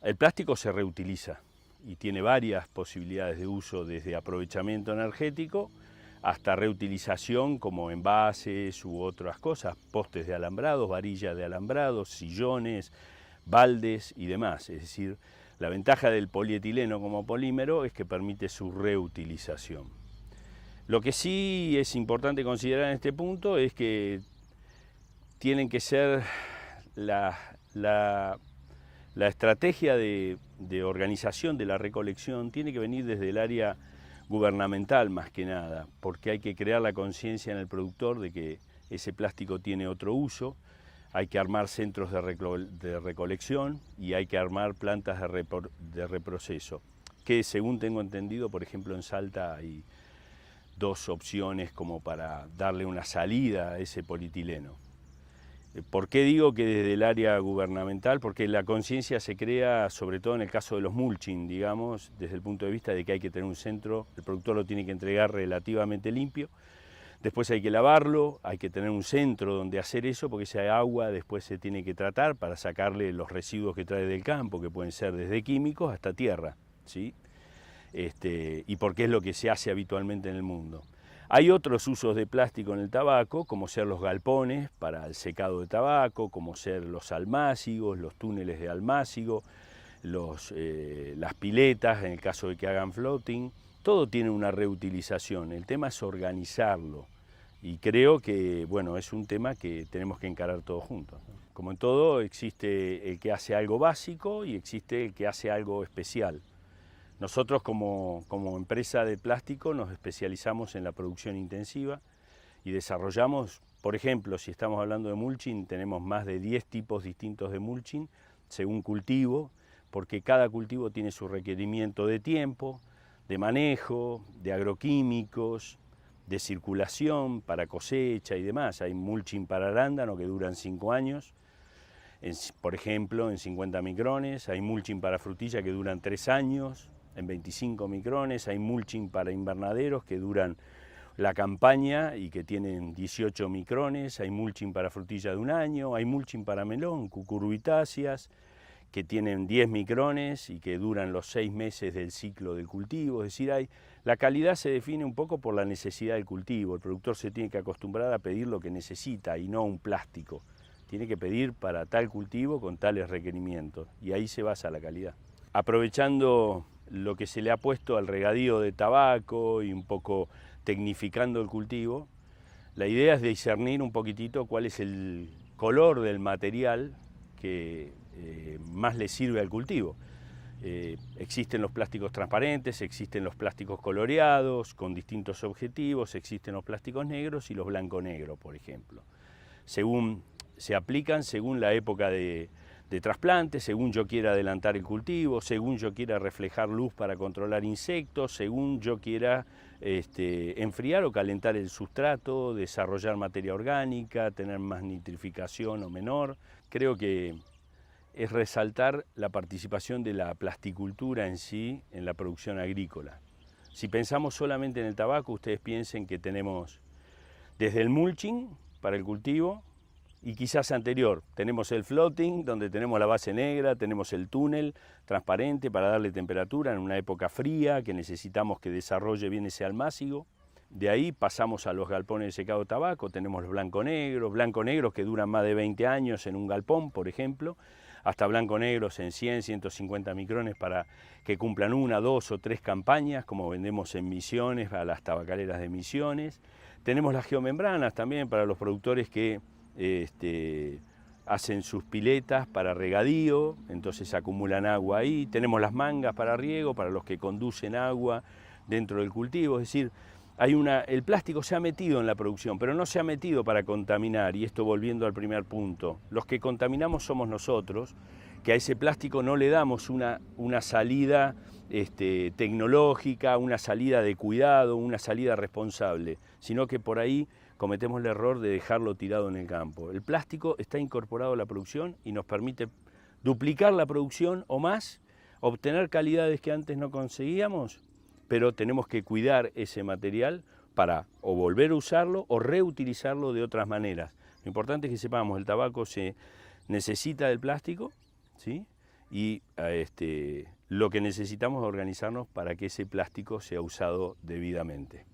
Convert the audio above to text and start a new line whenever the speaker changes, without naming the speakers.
El plástico se reutiliza y tiene varias posibilidades de uso, desde aprovechamiento energético hasta reutilización como envases u otras cosas, postes de alambrados, varillas de alambrados, sillones, baldes y demás. Es decir, la ventaja del polietileno como polímero es que permite su reutilización. Lo que sí es importante considerar en este punto es que tienen que ser la estrategia de organización de la recolección tiene que venir desde el área gubernamental más que nada, porque hay que crear la conciencia en el productor de que ese plástico tiene otro uso, hay que armar centros de recolección y hay que armar plantas de reproceso, que según tengo entendido, por ejemplo en Salta hay dos opciones como para darle una salida a ese polietileno. ¿Por qué digo que desde el área gubernamental? Porque la conciencia se crea, sobre todo en el caso de los mulching, digamos, desde el punto de vista de que hay que tener un centro, el productor lo tiene que entregar relativamente limpio, después hay que lavarlo, hay que tener un centro donde hacer eso, porque esa agua después se tiene que tratar para sacarle los residuos que trae del campo, que pueden ser desde químicos hasta tierra, ¿sí? Y porque es lo que se hace habitualmente en el mundo. Hay otros usos de plástico en el tabaco, como ser los galpones para el secado de tabaco, como ser los almácigos, los túneles de almácigo, las piletas en el caso de que hagan floating. Todo tiene una reutilización, el tema es organizarlo y creo que bueno, es un tema que tenemos que encarar todos juntos, ¿no? Como en todo existe el que hace algo básico y existe el que hace algo especial. Nosotros como empresa de plástico nos especializamos en la producción intensiva y desarrollamos, por ejemplo, si estamos hablando de mulching, tenemos más de 10 tipos distintos de mulching según cultivo, porque cada cultivo tiene su requerimiento de tiempo, de manejo, de agroquímicos, de circulación para cosecha y demás. Hay mulching para arándano que duran 5 años, por ejemplo, en 50 micrones, hay mulching para frutilla que duran 3 años, en 25 micrones, hay mulching para invernaderos que duran la campaña y que tienen 18 micrones, hay mulching para frutilla de 1 año, hay mulching para melón, cucurbitáceas, que tienen 10 micrones y que duran los 6 meses del ciclo del cultivo. Es decir, la calidad se define un poco por la necesidad del cultivo. El productor se tiene que acostumbrar a pedir lo que necesita y no un plástico. Tiene que pedir para tal cultivo con tales requerimientos y ahí se basa la calidad. Aprovechando lo que se le ha puesto al regadío de tabaco y un poco tecnificando el cultivo, la idea es discernir un poquitito cuál es el color del material que más le sirve al cultivo. Existen los plásticos transparentes, existen los plásticos coloreados con distintos objetivos, existen los plásticos negros y los blanco-negro, por ejemplo. Se aplican según la época de trasplante, según yo quiera adelantar el cultivo, según yo quiera reflejar luz para controlar insectos, según yo quiera enfriar o calentar el sustrato, desarrollar materia orgánica, tener más nitrificación o menor. Creo que es resaltar la participación de la plasticultura en sí en la producción agrícola. Si pensamos solamente en el tabaco, ustedes piensen que tenemos desde el mulching para el cultivo, y quizás anterior, tenemos el floating, donde tenemos la base negra, tenemos el túnel transparente para darle temperatura en una época fría, que necesitamos que desarrolle bien ese almácigo. De ahí pasamos a los galpones de secado de tabaco, tenemos los blanco-negros que duran más de 20 años en un galpón, por ejemplo, hasta blanco-negros en 100, 150 micrones para que cumplan 1, 2 o 3 campañas, como vendemos en Misiones, a las tabacaleras de Misiones. Tenemos las geomembranas también para los productores que hacen sus piletas para regadío, entonces acumulan agua ahí. Tenemos las mangas para riego, para los que conducen agua dentro del cultivo. Es decir, el plástico se ha metido en la producción, pero no se ha metido para contaminar, y esto volviendo al primer punto. Los que contaminamos somos nosotros, que a ese plástico no le damos una salida tecnológica, una salida de cuidado, una salida responsable, sino que por ahí cometemos el error de dejarlo tirado en el campo. El plástico está incorporado a la producción y nos permite duplicar la producción o más, obtener calidades que antes no conseguíamos, pero tenemos que cuidar ese material para o volver a usarlo o reutilizarlo de otras maneras. Lo importante es que sepamos, el tabaco se necesita del plástico, ¿sí? y lo que necesitamos es organizarnos para que ese plástico sea usado debidamente.